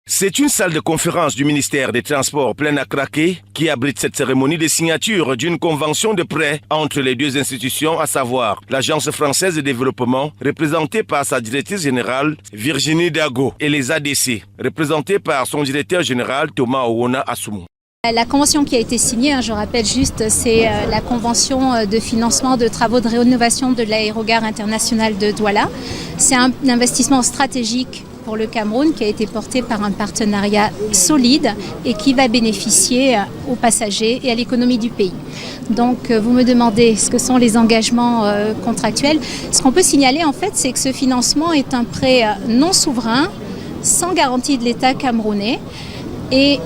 C'est une salle de conférence du ministère des Transports pleine à craquer qui abrite cette cérémonie de signature d'une convention de prêt entre les deux institutions, à savoir l'Agence française de développement, représentée par sa directrice générale Virginie Dago, et les ADC, représentées par son directeur général Thomas Owona Assoumou. La convention qui a été signée, je rappelle juste, c'est la convention de financement de travaux de rénovation de l'aérogare international de Douala. C'est un investissement stratégique pour le Cameroun qui a été porté par un partenariat solide et qui va bénéficier aux passagers et à l'économie du pays. Donc vous me demandez ce que sont les engagements contractuels. Ce qu'on peut signaler en fait, c'est que ce financement est un prêt non souverain, sans garantie de l'État camerounais, et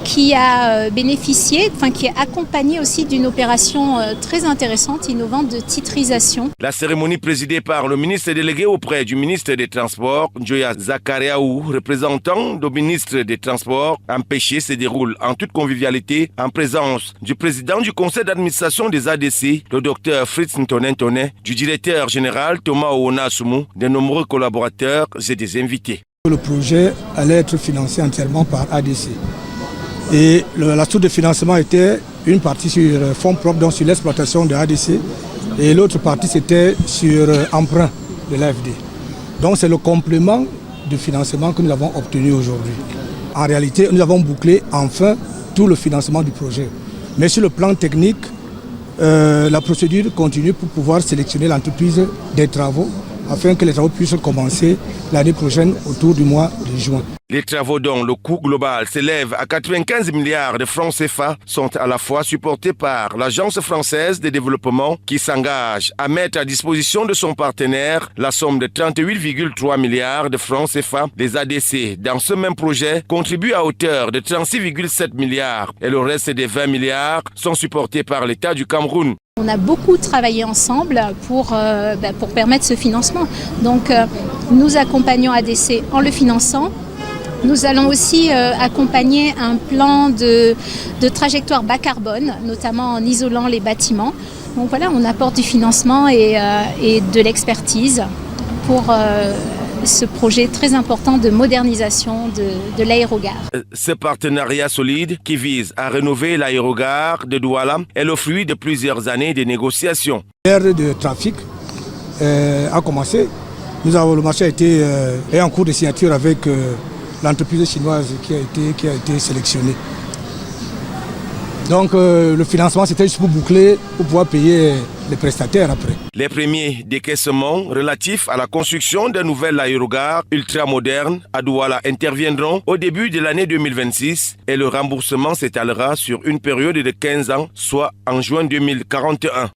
qui a bénéficié, qui est accompagné aussi d'une opération très intéressante, innovante de titrisation. La cérémonie présidée par le ministre délégué auprès du ministre des Transports, Njoya Zakariaou, représentant du ministre des Transports, empêché, se déroule en toute convivialité en présence du président du conseil d'administration des ADC, le docteur Fritz Ntonen, du directeur général Thomas Owona Assoumou, de nombreux collaborateurs et des invités. Le projet allait être financé entièrement par ADC. Et la source de financement était une partie sur fonds propres, donc sur l'exploitation de ADC, et l'autre partie c'était sur emprunt de l'AFD. Donc c'est le complément de financement que nous avons obtenu aujourd'hui. En réalité, nous avons bouclé enfin tout le financement du projet. Mais sur le plan technique, la procédure continue pour pouvoir sélectionner l'entreprise des travaux, afin que les travaux puissent commencer l'année prochaine autour du mois de juin. Les travaux dont le coût global s'élève à 95 milliards de francs CFA sont à la fois supportés par l'Agence française de développement qui s'engage à mettre à disposition de son partenaire la somme de 38,3 milliards de francs CFA. Les ADC dans ce même projet contribuent à hauteur de 36,7 milliards et le reste des 20 milliards sont supportés par l'État du Cameroun. On a beaucoup travaillé ensemble pour permettre ce financement. Donc nous accompagnons ADC en le finançant. Nous allons aussi accompagner un plan de trajectoire bas carbone, notamment en isolant les bâtiments. Donc voilà, on apporte du financement et de l'expertise pour ce projet très important de modernisation de l'aérogare. Ce partenariat solide qui vise à rénover l'aérogare de Douala est le fruit de plusieurs années de négociations. L'ère de trafic a commencé. Le marché est en cours de signature avec l'entreprise chinoise qui a été sélectionnée. Donc le financement c'était juste pour boucler, pour pouvoir payer les prestataires après. Les premiers décaissements relatifs à la construction d'un nouvel aérogare ultramoderne à Douala interviendront au début de l'année 2026 et le remboursement s'étalera sur une période de 15 ans, soit en juin 2041.